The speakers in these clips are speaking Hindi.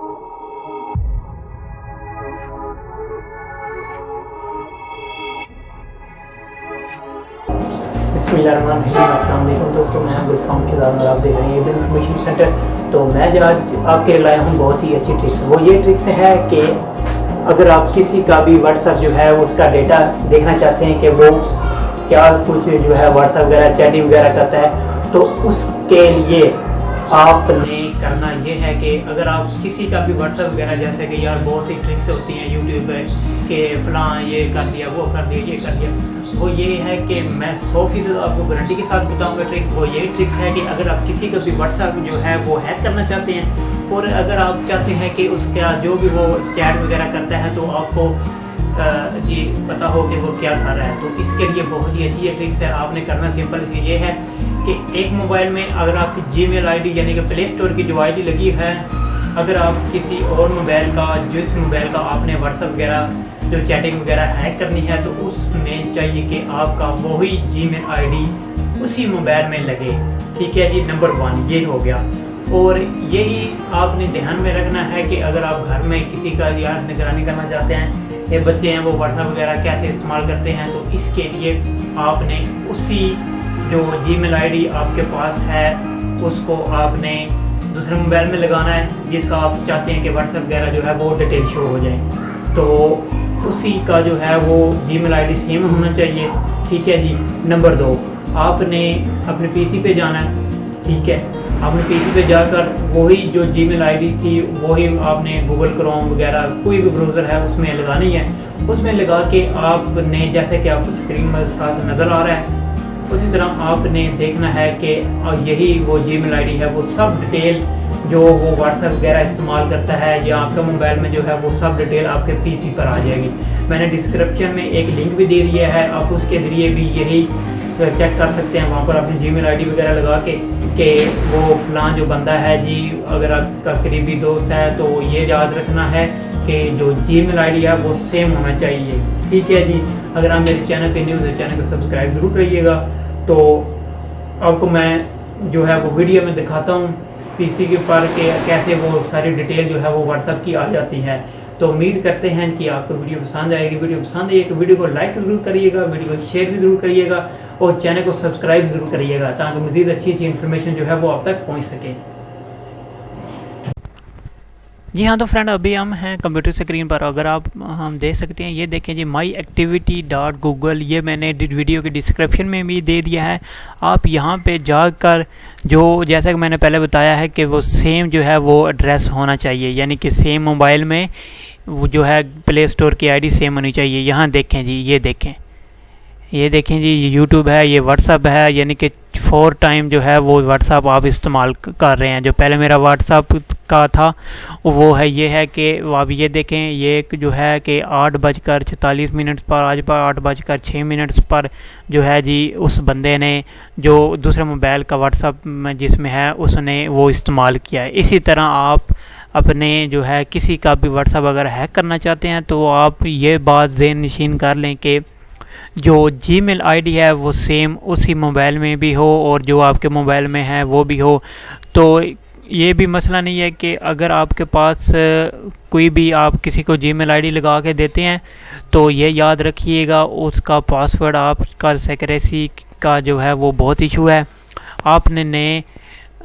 अस्सलाम वालेकुम दोस्तों, मैं गुलफाम के साथ आप देख रहे हैं ये इन्फॉर्मेशन सेंटर। तो मैं आज आपके लिए लाया हूँ बहुत ही अच्छी ट्रिक्स। वो ये ट्रिक्स है कि अगर आप किसी का भी व्हाट्सअप जो है उसका डेटा देखना चाहते हैं कि वो क्या कुछ जो है व्हाट्सअप वगैरह चैटिंग वगैरह करता है, तो उसके लिए आपने करना ये है कि अगर आप किसी का भी व्हाट्सअप वगैरह, जैसे कि यार बहुत सी ट्रिक्स होती हैं यूट्यूब पे कि फ़लाँ ये कर दिया, वो कर दिया, ये कर दिया, वो ये है कि मैं 100% आपको गारंटी के साथ बताऊंगा ट्रिक्स। वो ये ट्रिक्स है कि अगर आप किसी का भी व्हाट्सअप जो है वो हैक करना चाहते हैं और अगर आप चाहते हैं कि उसका जो भी वो चैट वगैरह करता है तो आपको जी पता हो कि वो क्या कर रहा है, तो इसके लिए बहुत ही अच्छी ये ट्रिक्स है। आपने करना सिंपल ये है कि एक मोबाइल में अगर आपकी जीमेल आईडी यानी कि प्ले स्टोर की जो आईडी लगी है, अगर आप किसी और मोबाइल का, जिस मोबाइल का आपने व्हाट्सअप वगैरह जो चैटिंग वगैरह हैक करनी है, तो उसमें चाहिए कि आपका वही जीमेल आईडी उसी मोबाइल में लगे। ठीक है जी, नंबर 1 ये हो गया। और यही आपने ध्यान में रखना है कि अगर आप घर में किसी का यार निगरानी करना चाहते हैं, ये बच्चे हैं वो व्हाट्सअप वगैरह कैसे इस्तेमाल करते हैं, तो इसके लिए आपने उसी जो जीमेल आईडी आपके पास है उसको आपने दूसरे मोबाइल में लगाना है जिसका आप चाहते हैं कि व्हाट्सएप वगैरह जो है वो डिटेल शो हो जाए, तो उसी का जो है वो जीमेल आईडी सेम होना चाहिए। ठीक है जी। नंबर 2, आपने अपने पीसी पे जाना है। ठीक है, आपने पीसी पे जाकर वही जो जीमेल आईडी थी वही आपने गूगल क्रोम वगैरह कोई भी ब्राउज़र है उसमें लगानी है। उसमें लगा के आपने, जैसे कि आपको स्क्रीन में साथ नज़र आ रहा है, उसी तरह आपने देखना है कि यही वो जीमेल आईडी है, वो सब डिटेल जो वो व्हाट्सएप वगैरह इस्तेमाल करता है या आपके मोबाइल में जो है वो सब डिटेल आपके पीसी पर आ जाएगी। मैंने डिस्क्रिप्शन में एक लिंक भी दे दिया है, आप उसके ज़रिए भी यही चेक कर सकते हैं। वहाँ पर अपनी जीमेल आईडी वगैरह लगा के कि वो फ़लाँ जो बंदा है जी, अगर आपका करीबी दोस्त है तो ये याद रखना है कि जो जीमेल आईडी है वो सेम होना चाहिए। ठीक है जी। अगर आप मेरे चैनल पे न्यू है, चैनल को सब्सक्राइब ज़रूर करिएगा। तो आपको मैं जो है वो वीडियो में दिखाता हूँ पीसी के पर के कैसे वो सारी डिटेल जो है वो व्हाट्सएप की आ जाती है। तो उम्मीद करते हैं कि आपको वीडियो पसंद आएगी। वीडियो पसंद आए तो वीडियो को लाइक ज़रूर करिएगा, वीडियो को शेयर भी ज़रूर करिएगा और चैनल को सब्सक्राइब ज़रूर करिएगा ताकि मज़ीद अच्छी इन्फॉर्मेशन जो है वो आप तक पहुँच सके। जी हाँ, तो फ्रेंड अभी हम हैं कंप्यूटर स्क्रीन पर। अगर आप हम देख सकते हैं, ये देखें जी myactivity.google, ये मैंने वीडियो के डिस्क्रिप्शन में भी दे दिया है। आप यहाँ पे जाकर जो, जैसा कि मैंने पहले बताया है कि वो सेम जो है वो एड्रेस होना चाहिए, यानी कि सेम मोबाइल में वो जो है प्ले स्टोर की आईडी सेम होनी चाहिए। यहाँ देखें जी, ये देखें जी, यूट्यूब है, ये व्हाट्सअप है, यानी कि 4 टाइम जो है वो व्हाट्सअप आप इस्तेमाल कर रहे हैं। जो पहले मेरा व्हाट्सअप का था वो है, ये है कि आप ये देखें, ये एक जो है कि 8:46 पर, आज पर 8:06 पर जो है जी उस बंदे ने जो दूसरे मोबाइल का व्हाट्सअप में जिसमें है उसने वो इस्तेमाल किया है। इसी तरह आप अपने जो है किसी का भी व्हाट्सअप अगर हैक करना चाहते हैं तो आप ये बात ज़हन नशीन कर लें कि जो जीमेल आईडी है वो सेम उसी मोबाइल में भी हो और जो आपके मोबाइल में है वो भी हो। तो ये भी मसला नहीं है कि अगर आपके पास कोई भी आप किसी को जीमेल आईडी लगा के देते हैं तो ये याद रखिएगा उसका पासवर्ड, आपका सिक्योरिटी का जो है वो बहुत इशू है। आपने ने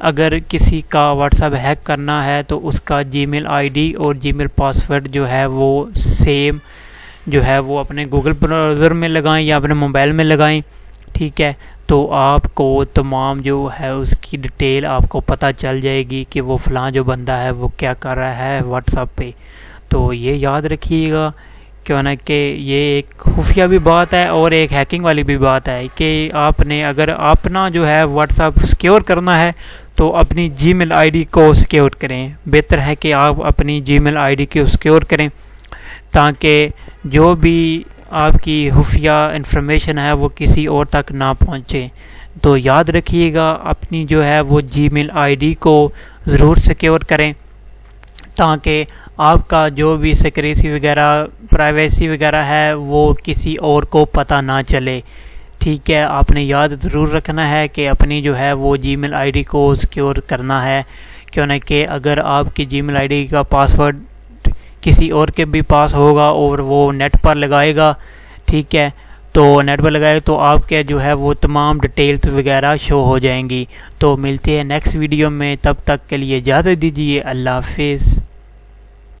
अगर किसी का व्हाट्सएप हैक करना है तो उसका जीमेल आईडी और जीमेल पासवर्ड जो है वो सेम जो है वो अपने गूगल ब्राउज़र में लगाएं या अपने मोबाइल में लगाएं। ठीक है, तो आपको तमाम जो है उसकी डिटेल आपको पता चल जाएगी कि वो फ़लाँ जो बंदा है वो क्या कर रहा है व्हाट्सएप पे। तो ये याद रखिएगा क्यों ना कि ये एक खुफिया भी बात है और एक हैकिंग वाली भी बात है कि आपने अगर अपना जो है व्हाट्सएप सिक्योर करना है तो अपनी जीमेल आईडी को सिक्योर करें। बेहतर है कि आप अपनी जीमेल आईडी को सिक्योर करें ताकि जो भी आपकी खुफिया इन्फॉर्मेशन है वो किसी और तक ना पहुंचे। तो याद रखिएगा अपनी जो है वो जीमेल आईडी को ज़रूर सिक्योर करें ताकि आपका जो भी सिक्योरिटी वगैरह, प्राइवेसी वगैरह है वो किसी और को पता ना चले। ठीक है, आपने याद ज़रूर रखना है कि अपनी जो है वो जीमेल आईडी को सिक्योर करना है क्यों ना कि अगर आपकी जीमेल आईडी का पासवर्ड किसी और के भी पास होगा और वो नेट पर लगाएगा, ठीक है, तो नेट पर लगाएगा तो आपके जो है वो तमाम डिटेल्स वगैरह शो हो जाएंगी। तो मिलते हैं नेक्स्ट वीडियो में, तब तक के लिए इजाज़त दीजिए। अल्लाह हाफिज़।